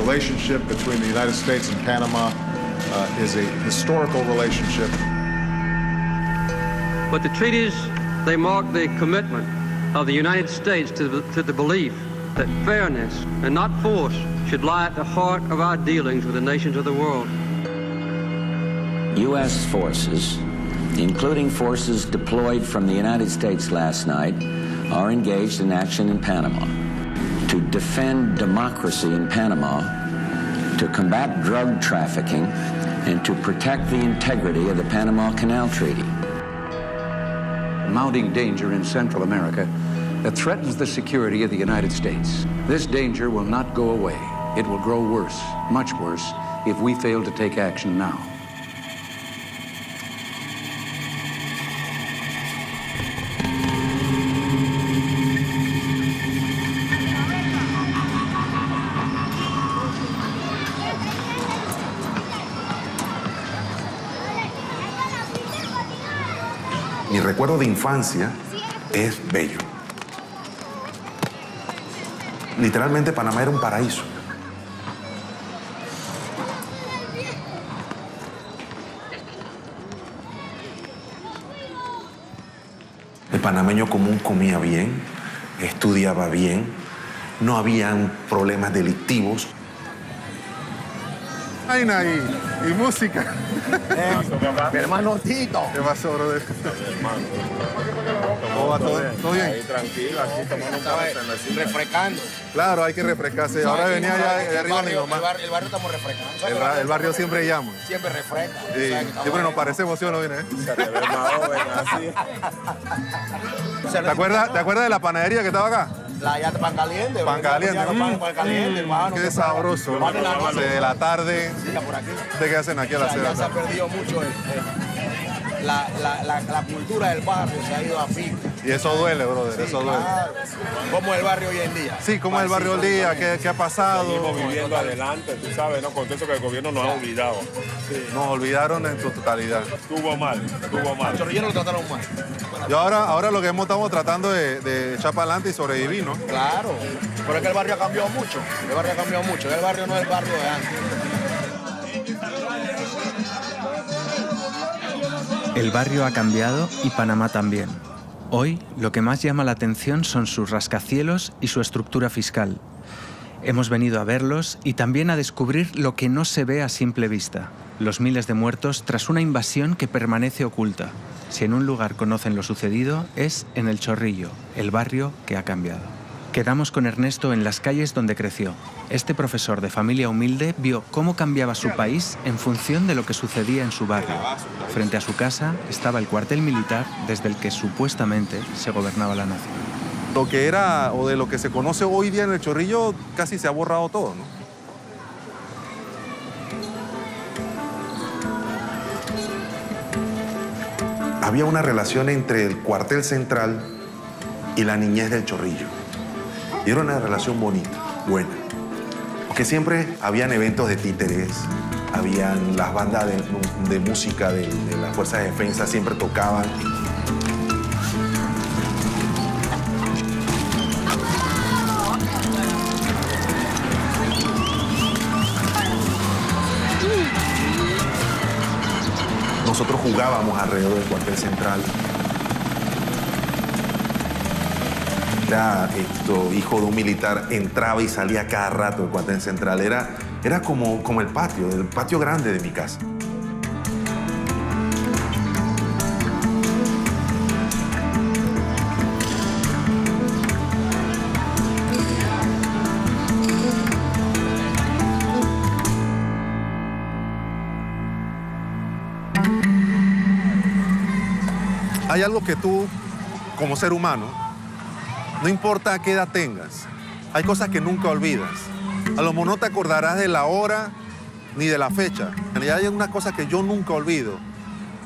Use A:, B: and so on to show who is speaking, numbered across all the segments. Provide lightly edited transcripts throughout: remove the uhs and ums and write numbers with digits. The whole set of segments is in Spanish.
A: relationship between the United States and Panama is a historical relationship.
B: But the treaties, they mark the commitment of the United States to the belief that fairness and not force should lie at the heart of our dealings with the nations of the world.
C: U.S. forces, including forces deployed from the United States last night, are engaged in action in Panama to defend democracy in Panama, to combat drug trafficking, and to protect the integrity of the Panama Canal Treaty.
D: Mounting danger in Central America that threatens the security of the United States. This danger will not go away. It will grow worse, much worse, if we fail to take action now.
E: Mi recuerdo de infancia es bello. Literalmente Panamá era un paraíso. El panameño común comía bien, estudiaba bien, no habían problemas delictivos.
A: Vaina y música.
F: Mi hermano Tito.
A: ¿Qué pasó, brother? ¿Cómo va todo? ¿Todo bien?
F: Ahí tranquilo, aquí tomando un café, refrescando.
A: Claro, hay que refrescarse. Ahora venía allá arriba mi mamá.
F: El barrio estamos refrescando.
A: El barrio siempre llama.
F: Siempre refresca.
A: Sí, siempre nos parecemos, ¿sí o no viene?
F: Se te ve más joven, así.
A: ¿Te acuerdas de la panadería que estaba acá?
F: La ya pan caliente.
A: Pan caliente.
F: Pan caliente, hermano.
A: Qué sabroso. De la tarde.
F: Sí, por aquí.
A: ¿Ustedes qué hacen aquí a la
F: Ya
A: cena?
F: se ha perdido mucho la cultura del barrio, se ha ido a pique.
A: Y eso duele, brother, eso duele.
F: Claro. ¿Cómo es el barrio hoy en día?
A: Sí, ¿cómo es el barrio hoy en día? ¿Qué ha pasado?
G: Seguimos viviendo adelante, tú sabes, ¿no? Con todo eso que el gobierno nos ha olvidado.
A: Sí. Nos olvidaron en su totalidad.
G: Estuvo mal.
F: Los chorrilleros lo trataron mal.
A: Y ahora lo que estamos tratando de echar para adelante y sobrevivir, ¿no?
F: Claro, pero es que el barrio ha cambiado mucho. El barrio ha cambiado mucho. El barrio no es el barrio de antes.
H: El barrio ha cambiado y Panamá también. Hoy, lo que más llama la atención son sus rascacielos y su estructura fiscal. Hemos venido a verlos y también a descubrir lo que no se ve a simple vista: los miles de muertos tras una invasión que permanece oculta. Si en un lugar conocen lo sucedido, es en El Chorrillo, el barrio que ha cambiado. Quedamos con Ernesto en las calles donde creció. Este profesor de familia humilde vio cómo cambiaba su país en función de lo que sucedía en su barrio. Frente a su casa estaba el cuartel militar desde el que supuestamente se gobernaba la nación.
A: Lo que era, o de lo que se conoce hoy día en El Chorrillo, casi se ha borrado todo, ¿no?
E: Había una relación entre el cuartel central y la niñez del Chorrillo. Y era una relación bonita, buena. Porque siempre habían eventos de títeres, habían las bandas de música de las fuerzas de defensa, siempre tocaban. Nosotros jugábamos alrededor del cuartel central. Era hijo de un militar, entraba y salía cada rato del cuartel central. Era como el patio grande de mi casa.
A: Hay algo que tú, como ser humano, no importa qué edad tengas, hay cosas que nunca olvidas. A lo mejor no te acordarás de la hora ni de la fecha. En realidad hay una cosa que yo nunca olvido,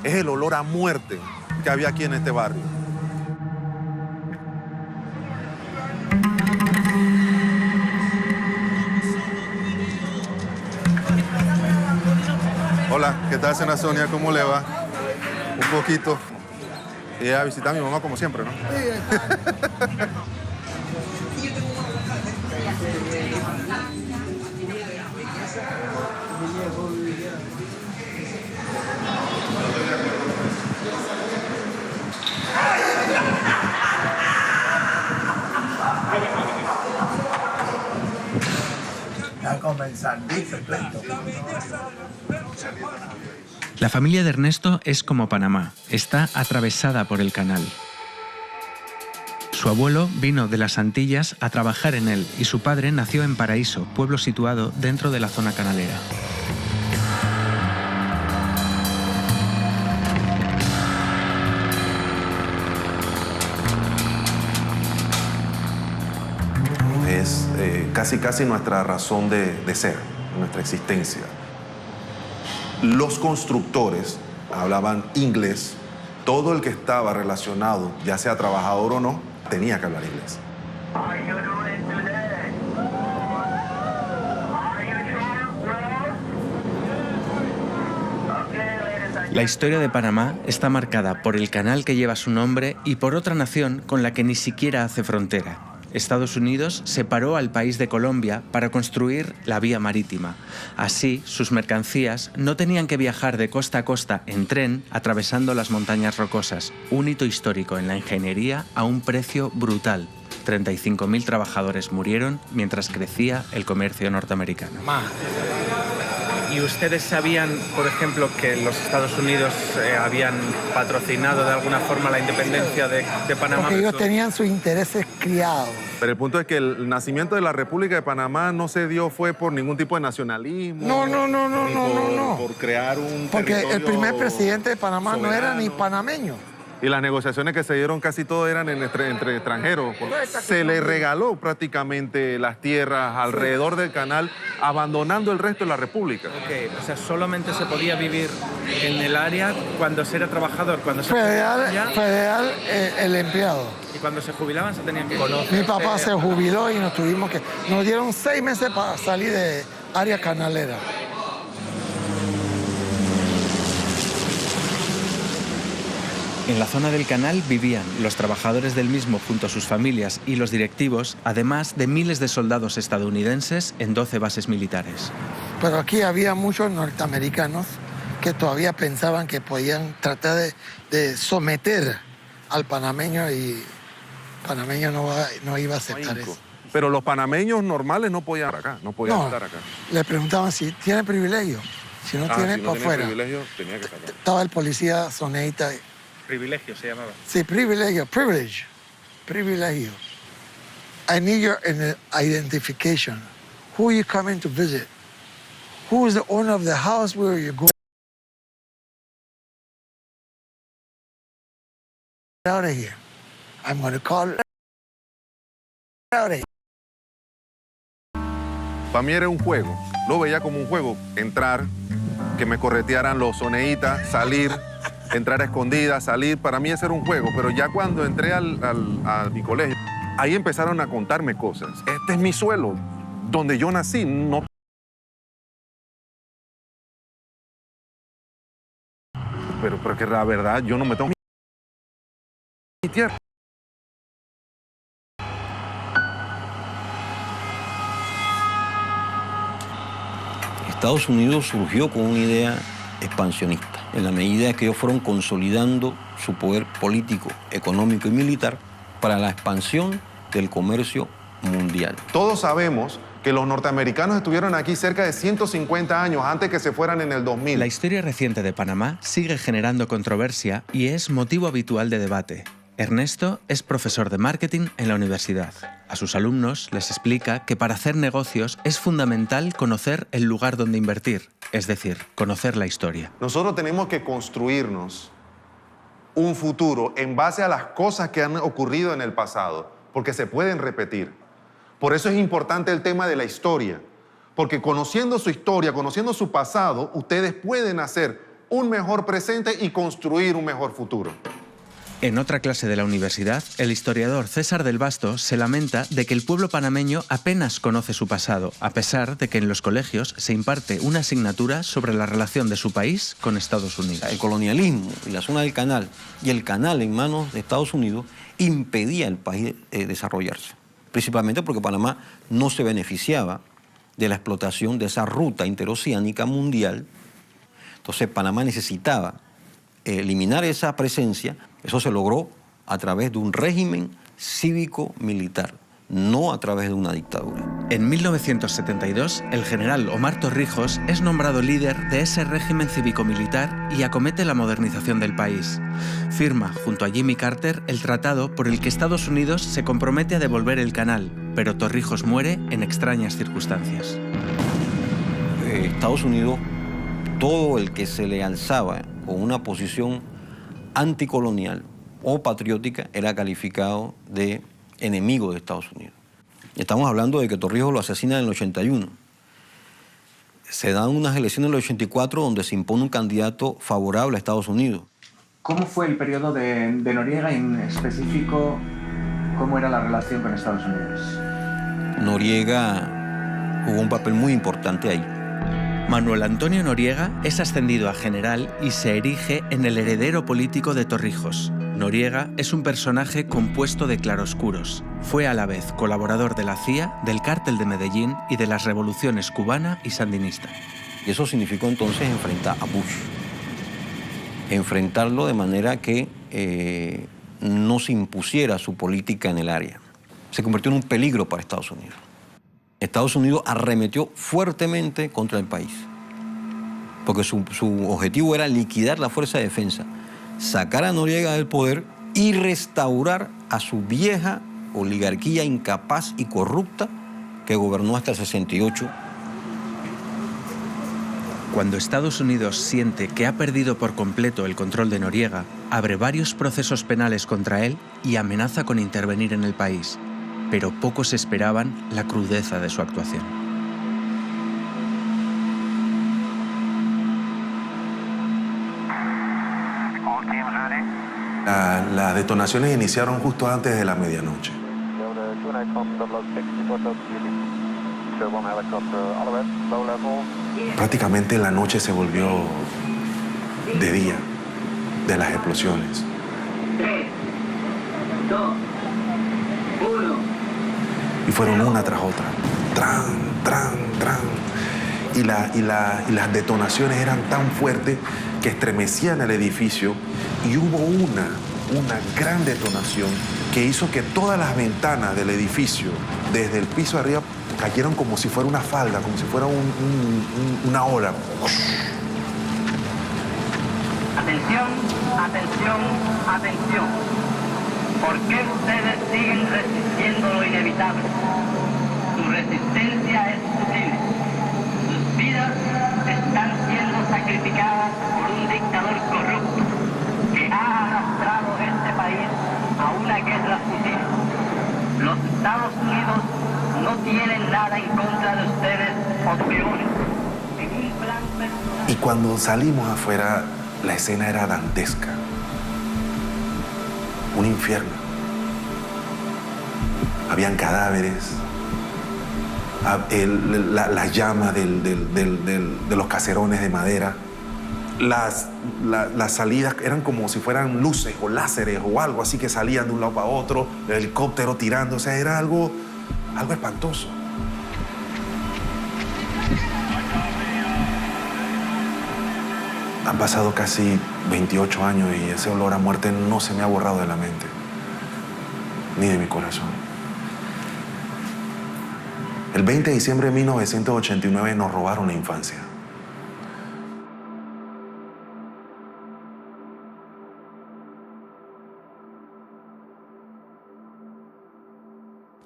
A: es el olor a muerte que había aquí en este barrio. Hola, ¿qué tal, señora Sonia? ¿Cómo le va? Un poquito. Y a visitar a mi mamá como siempre, ¿no?
H: La familia de Ernesto es como Panamá, está atravesada por el canal. Su abuelo vino de las Antillas a trabajar en él y su padre nació en Paraíso, pueblo situado dentro de la zona canalera.
E: Es casi nuestra razón de ser, nuestra existencia. Los constructores hablaban inglés. Todo el que estaba relacionado, ya sea trabajador o no, tenía que hablar inglés.
H: La historia de Panamá está marcada por el canal que lleva su nombre y por otra nación con la que ni siquiera hace frontera. Estados Unidos separó al país de Colombia para construir la vía marítima. Así, sus mercancías no tenían que viajar de costa a costa en tren atravesando las montañas rocosas, un hito histórico en la ingeniería a un precio brutal. 35.000 trabajadores murieron mientras crecía el comercio norteamericano. ¿Y ustedes sabían, por ejemplo, que los Estados Unidos habían patrocinado de alguna forma la independencia de Panamá?
I: Porque ellos tenían sus intereses criados.
A: Pero el punto es que el nacimiento de la República de Panamá no se dio fue por ningún tipo de nacionalismo.
I: No.
A: Por crear un
I: Porque el
A: territorio
I: primer presidente de Panamá
A: soberano.
I: no era ni panameño.
A: Y las negociaciones que se dieron casi todo eran entre extranjeros. Se le regaló prácticamente las tierras alrededor del canal, abandonando el resto de la República.
H: Okay, o sea, solamente se podía vivir en el área cuando se era trabajador, cuando se
I: Federal, el empleado.
H: Y cuando se jubilaban se tenían que ir.
I: Mi papá se jubiló y nos dieron 6 meses para salir de área canalera.
H: En la zona del canal vivían los trabajadores del mismo junto a sus familias y los directivos, además de miles de soldados estadounidenses en 12 bases militares.
I: Pero aquí había muchos norteamericanos que todavía pensaban que podían tratar de someter al panameño y el panameño no iba a aceptar eso.
A: Pero los panameños normales no podían estar acá, no podían estar acá.
I: Le preguntaban si tiene privilegio. Si no tiene, para afuera.
A: Privilegio, tenía que estar acá.
I: Estaba el policía soneita.
H: Privilegio se llamaba.
I: Sí, privilegio. I need your identification. Who are you coming to visit? Who is the owner of the house where you're going? Out of here. I'm going to call it out of here.
A: Para mí era un juego. Lo veía como un juego. Entrar, que me corretearan los soneitas, salir, entrar a escondidas, salir. Para mí ese era un juego. Pero ya cuando entré a mi colegio, ahí empezaron a contarme cosas. Este es mi suelo, donde yo nací. No. Pero que la verdad, yo no me tengo mi tierra.
J: Estados Unidos surgió con una idea expansionista, en la medida que ellos fueron consolidando su poder político, económico y militar para la expansión del comercio mundial.
E: Todos sabemos que los norteamericanos estuvieron aquí cerca de 150 años antes que se fueran en el 2000.
H: La historia reciente de Panamá sigue generando controversia y es motivo habitual de debate. Ernesto es profesor de marketing en la universidad. A sus alumnos les explica que para hacer negocios es fundamental conocer el lugar donde invertir, es decir, conocer la historia.
E: Nosotros tenemos que construirnos un futuro en base a las cosas que han ocurrido en el pasado, porque se pueden repetir. Por eso es importante el tema de la historia, porque conociendo su historia, conociendo su pasado, ustedes pueden hacer un mejor presente y construir un mejor futuro.
H: En otra clase de la universidad, el historiador César del Basto se lamenta de que el pueblo panameño apenas conoce su pasado, a pesar de que en los colegios se imparte una asignatura sobre la relación de su país con Estados Unidos.
J: El colonialismo y la zona del canal y el canal en manos de Estados Unidos impedía al país desarrollarse, principalmente porque Panamá no se beneficiaba de la explotación de esa ruta interoceánica mundial. Entonces Panamá necesitaba eliminar esa presencia. Eso se logró a través de un régimen cívico-militar, no a través de una dictadura.
H: En 1972, el general Omar Torrijos es nombrado líder de ese régimen cívico-militar y acomete la modernización del país. Firma, junto a Jimmy Carter, el tratado por el que Estados Unidos se compromete a devolver el canal, pero Torrijos muere en extrañas circunstancias.
J: Estados Unidos, todo el que se le alzaba con una posición anticolonial o patriótica era calificado de enemigo de Estados Unidos. Estamos hablando de que Torrijos lo asesina en el 81. Se dan unas elecciones en el 84 donde se impone un candidato favorable a Estados Unidos.
H: ¿Cómo fue el periodo de Noriega y en específico cómo era la relación con Estados Unidos?
J: Noriega jugó un papel muy importante ahí.
H: Manuel Antonio Noriega es ascendido a general y se erige en el heredero político de Torrijos. Noriega es un personaje compuesto de claroscuros. Fue a la vez colaborador de la CIA, del Cártel de Medellín y de las revoluciones cubana y sandinista.
J: Y eso significó entonces enfrentar a Bush. Enfrentarlo de manera que no se impusiera su política en el área. Se convirtió en un peligro para Estados Unidos. Estados Unidos arremetió fuertemente contra el país, porque su objetivo era liquidar la fuerza de defensa, sacar a Noriega del poder y restaurar a su vieja oligarquía incapaz y corrupta que gobernó hasta el 68.
H: Cuando Estados Unidos siente que ha perdido por completo el control de Noriega, abre varios procesos penales contra él y amenaza con intervenir en el país. Pero pocos esperaban la crudeza de su actuación.
E: Las detonaciones iniciaron justo antes de la medianoche. Prácticamente la noche se volvió de día de las explosiones.
K: 3, 2, 1.
E: Y fueron una tras otra. Tran, tran, tran. Y las detonaciones eran tan fuertes que estremecían el edificio y hubo una gran detonación que hizo que todas las ventanas del edificio, desde el piso arriba, cayeron como si fuera una falda, como si fuera una ola.
K: Atención, atención, atención. ¿Por qué ustedes siguen resistiendo lo inevitable? Su resistencia es posible. Sus vidas están siendo sacrificadas por un dictador corrupto que ha arrastrado este país a una guerra civil. Los Estados Unidos no tienen nada en contra de ustedes, ospeones. En un plan personal...
E: Y cuando salimos afuera, la escena era dantesca. Un infierno. Habían cadáveres, las llamas de los caserones de madera. Las salidas eran como si fueran luces o láseres o algo así que salían de un lado para otro, el helicóptero tirando, o sea, era algo espantoso. Han pasado casi 28 años y ese olor a muerte no se me ha borrado de la mente, ni de mi corazón. El 20 de diciembre de 1989 nos robaron la infancia.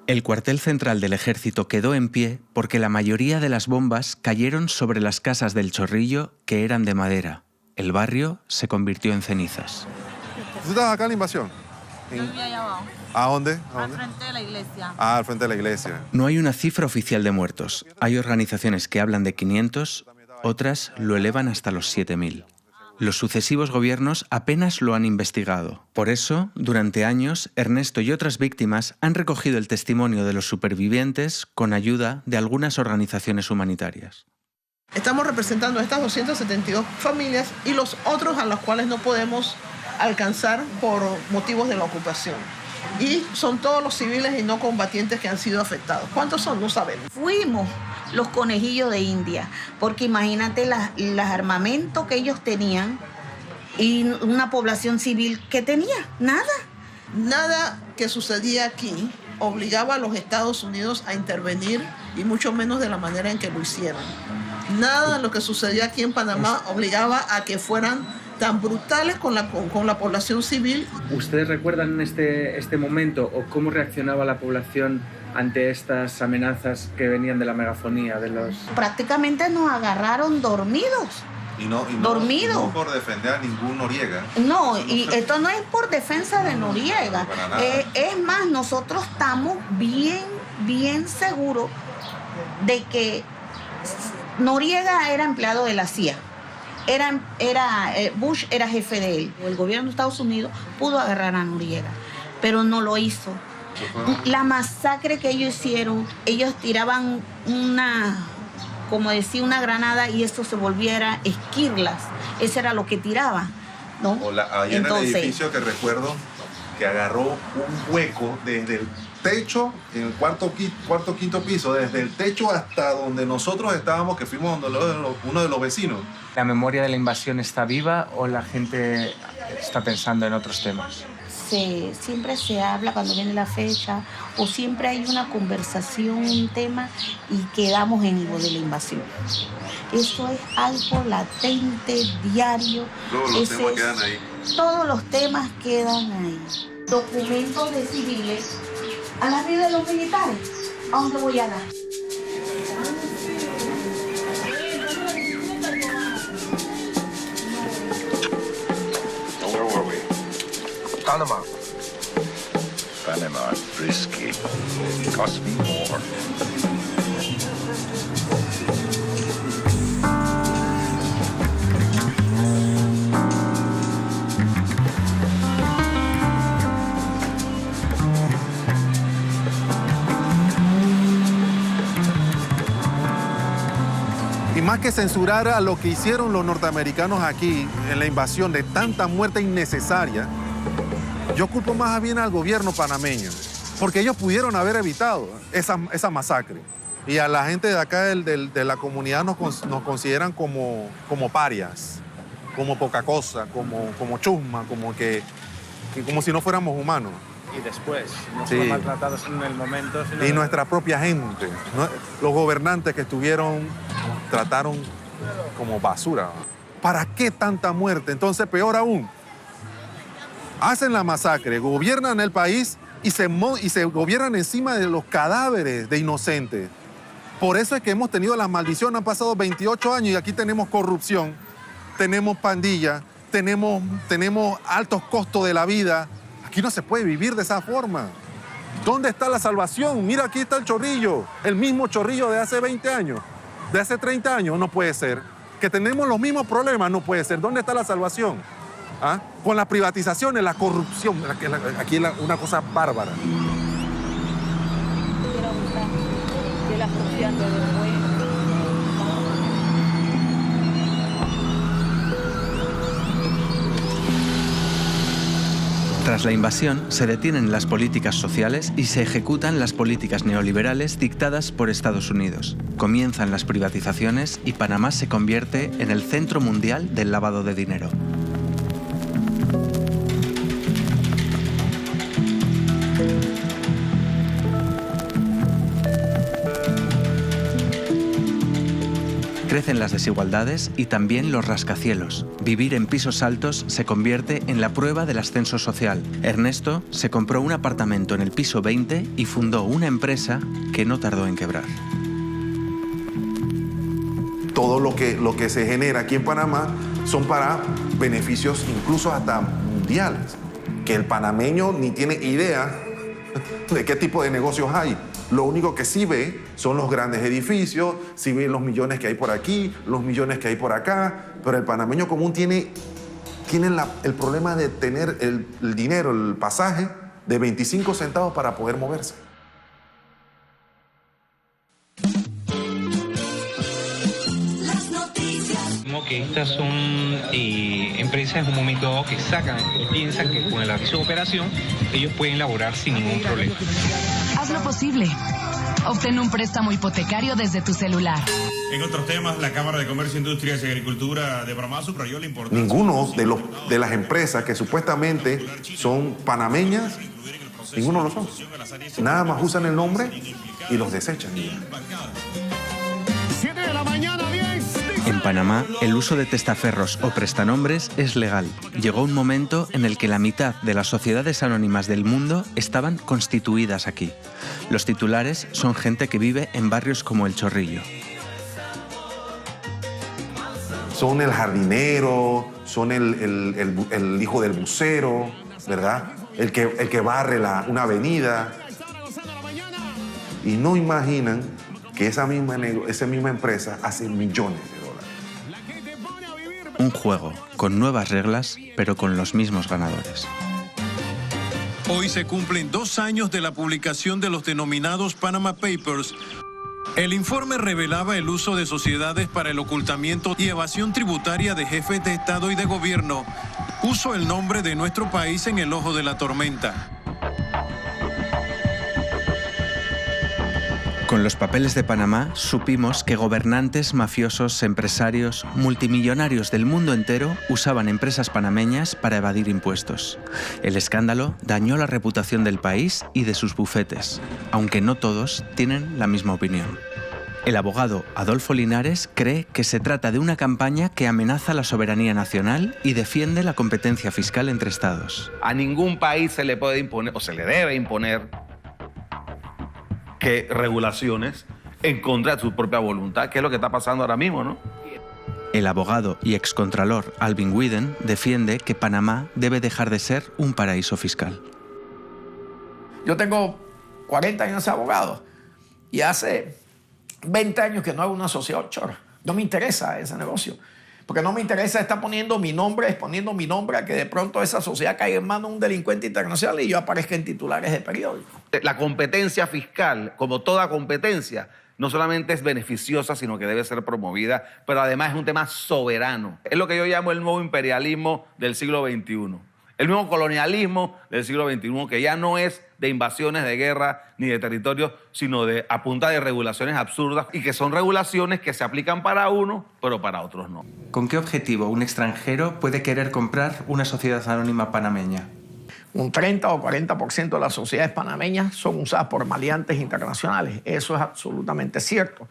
H: El cuartel central del ejército quedó en pie porque la mayoría de las bombas cayeron sobre las casas del Chorrillo, que eran de madera. El barrio se convirtió en cenizas.
A: ¿Tú estabas acá en la invasión?
L: Yo vivía allá abajo.
A: ¿A dónde?
L: Al frente de la iglesia.
A: Ah, al frente de la iglesia.
H: No hay una cifra oficial de muertos. Hay organizaciones que hablan de 500, otras lo elevan hasta los 7.000. Los sucesivos gobiernos apenas lo han investigado. Por eso, durante años, Ernesto y otras víctimas han recogido el testimonio de los supervivientes con ayuda de algunas organizaciones humanitarias.
M: Estamos representando a estas 272 familias y los otros a los cuales no podemos alcanzar por motivos de la ocupación. Y son todos los civiles y no combatientes que han sido afectados. ¿Cuántos son? No sabemos.
L: Fuimos
N: los conejillos de India, porque imagínate los armamentos que ellos tenían y una población civil que tenía, nada.
M: Nada que sucedía aquí obligaba a los Estados Unidos a intervenir, y mucho menos de la manera en que lo hicieron. Nada de lo que sucedía aquí en Panamá obligaba a que fueran tan brutales con la población civil.
H: ¿Ustedes recuerdan este momento o cómo reaccionaba la población ante estas amenazas que venían de la megafonía?
N: Prácticamente nos agarraron dormidos.
E: Y no por defender a ningún Noriega.
N: No, y esto no es por defensa de Noriega. Es más, nosotros estamos bien seguros de que Noriega era empleado de la CIA. Bush era jefe de él. El gobierno de Estados Unidos pudo agarrar a Noriega, pero no lo hizo. La masacre que ellos hicieron, ellos tiraban una granada y eso se volviera esquirlas. Eso era lo que tiraban, ¿no?
E: Ahí en el edificio que recuerdo que agarró un hueco desde el techo, en el quinto piso, desde el techo hasta donde nosotros estábamos, que fuimos donde uno de los vecinos.
H: ¿La memoria de la invasión está viva o la gente está pensando en otros temas?
N: Siempre se habla cuando viene la fecha, o siempre hay una conversación, un tema, y quedamos en lo de la invasión. Eso es algo latente, diario.
E: Todos los temas quedan ahí.
N: Todos los temas quedan ahí. Documentos de civiles a la vida de los militares. ¿A dónde voy a dar?
O: Panama. Panama is risky. Cost me more.
A: Y más que censurar a lo que hicieron los norteamericanos aquí en la invasión de tanta muerte innecesaria, yo culpo más bien al gobierno panameño, porque ellos pudieron haber evitado esa masacre. Y a la gente de acá de la comunidad nos consideran como parias, como poca cosa, como chusma, como si no fuéramos humanos.
H: Y después, no solo maltratados en el momento, sino...
A: Y nuestra propia gente, los gobernantes que estuvieron, trataron como basura. ¿Para qué tanta muerte? Entonces, peor aún, hacen la masacre, gobiernan el país y se gobiernan encima de los cadáveres de inocentes. Por eso es que hemos tenido la maldición, han pasado 28 años y aquí tenemos corrupción, tenemos pandillas, tenemos altos costos de la vida. Aquí no se puede vivir de esa forma. ¿Dónde está la salvación? Mira, aquí está el Chorrillo, el mismo Chorrillo de hace 20 años, de hace 30 años, no puede ser. Que tenemos los mismos problemas, no puede ser. ¿Dónde está la salvación? ¿Ah? Con las privatizaciones, la corrupción, aquí es una cosa bárbara.
H: Tras la invasión, se detienen las políticas sociales y se ejecutan las políticas neoliberales dictadas por Estados Unidos. Comienzan las privatizaciones y Panamá se convierte en el centro mundial del lavado de dinero. Crecen las desigualdades y también los rascacielos. Vivir en pisos altos se convierte en la prueba del ascenso social. Ernesto se compró un apartamento en el piso 20 y fundó una empresa que no tardó en quebrar.
E: Todo lo que se genera aquí en Panamá son para beneficios incluso hasta mundiales, que el panameño ni tiene idea de qué tipo de negocios hay. Lo único que sí ve son los grandes edificios, sí ve los millones que hay por aquí, los millones que hay por acá, pero el panameño común tiene el problema de tener el dinero, el pasaje de 25 centavos para poder moverse.
P: Como que estas son empresas en un momento dado que sacan y piensan que con el aviso de operación ellos pueden laborar sin ningún problema.
Q: Haz lo posible. Obtén un préstamo hipotecario desde tu celular.
R: En otros temas, la Cámara de Comercio, Industrias y Agricultura de Panamá subrayó la importancia.
E: Ninguno de las empresas que supuestamente son panameñas, ninguno lo son. Nada más usan el nombre y los desechan.
S: 7 de la mañana, bien.
H: En Panamá, el uso de testaferros o prestanombres es legal. Llegó un momento en el que la mitad de las sociedades anónimas del mundo estaban constituidas aquí. Los titulares son gente que vive en barrios como El Chorrillo.
E: Son el jardinero, son el hijo del bucero, ¿verdad? El que barre una avenida. Y no imaginan que esa misma empresa hace millones de dólares.
H: Un juego con nuevas reglas, pero con los mismos ganadores.
T: Hoy se cumplen 2 años de la publicación de los denominados Panama Papers. El informe revelaba el uso de sociedades para el ocultamiento y evasión tributaria de jefes de Estado y de gobierno. Puso el nombre de nuestro país en el ojo de la tormenta.
H: Con los papeles de Panamá supimos que gobernantes, mafiosos, empresarios, multimillonarios del mundo entero usaban empresas panameñas para evadir impuestos. El escándalo dañó la reputación del país y de sus bufetes, aunque no todos tienen la misma opinión. El abogado Adolfo Linares cree que se trata de una campaña que amenaza la soberanía nacional y defiende la competencia fiscal entre estados.
U: A ningún país se le puede imponer o se le debe imponer que regulaciones en contra de su propia voluntad, que es lo que está pasando ahora mismo, ¿no?
H: El abogado y excontralor Alvin Whedon defiende que Panamá debe dejar de ser un paraíso fiscal.
V: Yo tengo 40 años de abogado y hace 20 años que no hago una sociedad offshore. No me interesa ese negocio. Porque no me interesa estar exponiendo mi nombre a que de pronto esa sociedad caiga en manos de un delincuente internacional y yo aparezca en titulares de periódicos.
U: La competencia fiscal, como toda competencia, no solamente es beneficiosa, sino que debe ser promovida, pero además es un tema soberano. Es lo que yo llamo el nuevo imperialismo del siglo XXI. El nuevo colonialismo del siglo XXI, que ya no es de invasiones, de guerra, ni de territorios, sino a punta de regulaciones absurdas y que son regulaciones que se aplican para uno, pero para otros no.
H: ¿Con qué objetivo un extranjero puede querer comprar una sociedad anónima panameña?
V: Un 30 o 40% de las sociedades panameñas son usadas por maleantes internacionales. Eso es absolutamente cierto.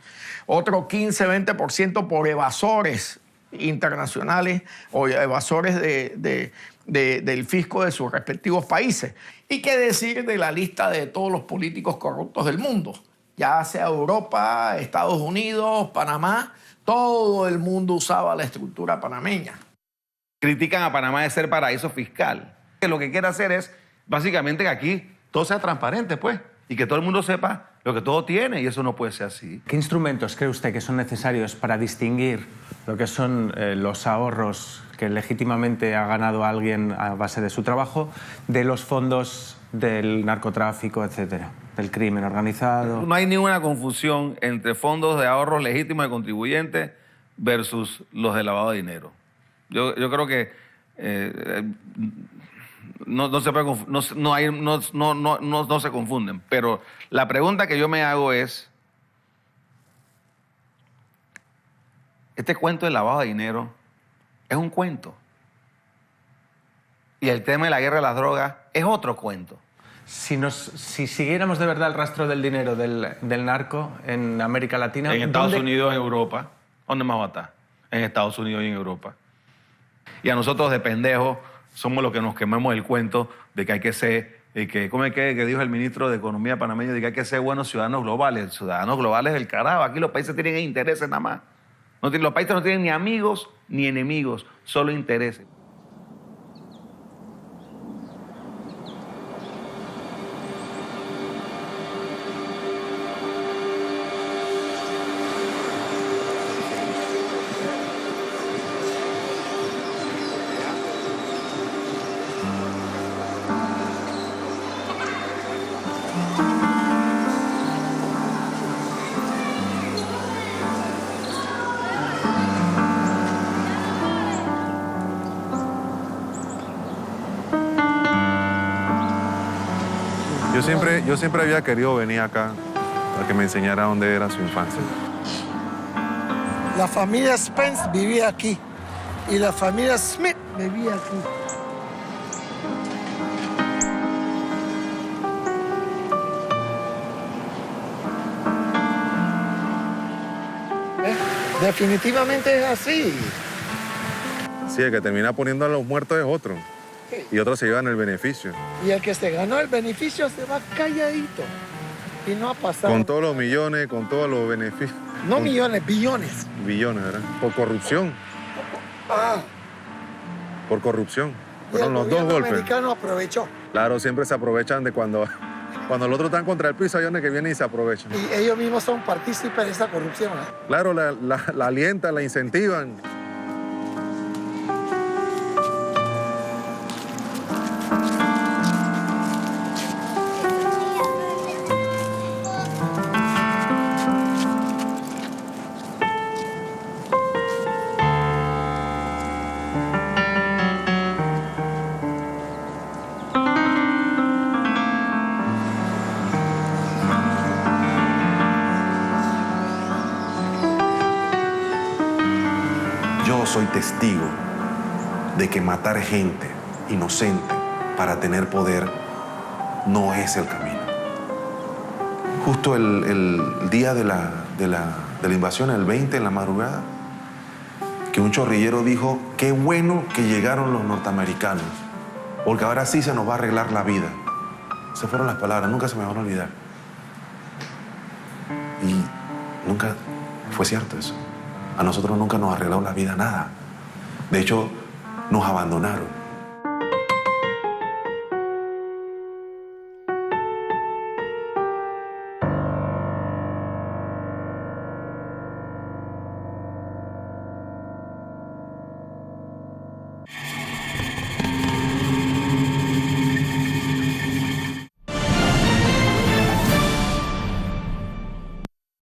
V: Otro 15-20% por evasores internacionales o evasores del fisco de sus respectivos países. ¿Y qué decir de la lista de todos los políticos corruptos del mundo? Ya sea Europa, Estados Unidos, Panamá, todo el mundo usaba la estructura panameña.
U: Critican a Panamá de ser paraíso fiscal. Lo que quiere hacer es, básicamente, que aquí todo sea transparente, pues, y que todo el mundo sepa lo que todo tiene, y eso no puede ser así.
H: ¿Qué instrumentos cree usted que son necesarios para distinguir lo que son los ahorros que legítimamente ha ganado alguien a base de su trabajo de los fondos del narcotráfico, etcétera, del crimen organizado?
U: No hay ninguna confusión entre fondos de ahorros legítimos de contribuyentes versus los de lavado de dinero. Yo creo que no se confunden, pero la pregunta que yo me hago es, este cuento del lavado de dinero es un cuento y el tema de la guerra de las drogas es otro cuento.
H: Si siguiéramos de verdad el rastro del dinero del narco en América Latina...
U: En Estados Unidos, en Europa, ¿dónde más va a estar? En Estados Unidos y en Europa. Y a nosotros de pendejos somos los que nos quemamos el cuento de que hay que ser, ¿cómo es que dijo el ministro de Economía panameño? De que hay que ser buenos ciudadanos globales. Ciudadanos globales del carajo. Aquí los países tienen intereses nada más. Los países no tienen ni amigos ni enemigos, solo intereses.
A: Yo siempre había querido venir acá para que me enseñara dónde era su infancia.
I: La familia Spence vivía aquí y la familia Smith vivía aquí. Definitivamente es así.
A: Sí, el que termina poniendo a los muertos es otro. Y otros se llevan el beneficio.
I: Y el que se ganó el beneficio se va calladito. Y no ha pasado.
A: Con todos los millones, con todos los beneficios.
I: No millones, billones.
A: Billones, ¿verdad? Por corrupción.
I: Ah.
A: Por corrupción.
I: Y
A: Fueron
I: el
A: los dos
I: gobierno
A: golpes.
I: americano aprovechó.
A: Claro, siempre se aprovechan de cuando los otros están contra el piso, hay unos que vienen y se aprovechan.
I: Y ellos mismos son partícipes de esa corrupción.
A: Claro, la alientan, la incentivan.
E: Yo soy testigo de que matar gente inocente para tener poder no es el camino. Justo el día de la invasión, el 20 en la madrugada, que un chorrillero dijo, qué bueno que llegaron los norteamericanos, porque ahora sí se nos va a arreglar la vida. Esas fueron las palabras, nunca se me van a olvidar. Y nunca fue cierto eso. A nosotros nunca nos arreglaron la vida, nada. De hecho, nos abandonaron.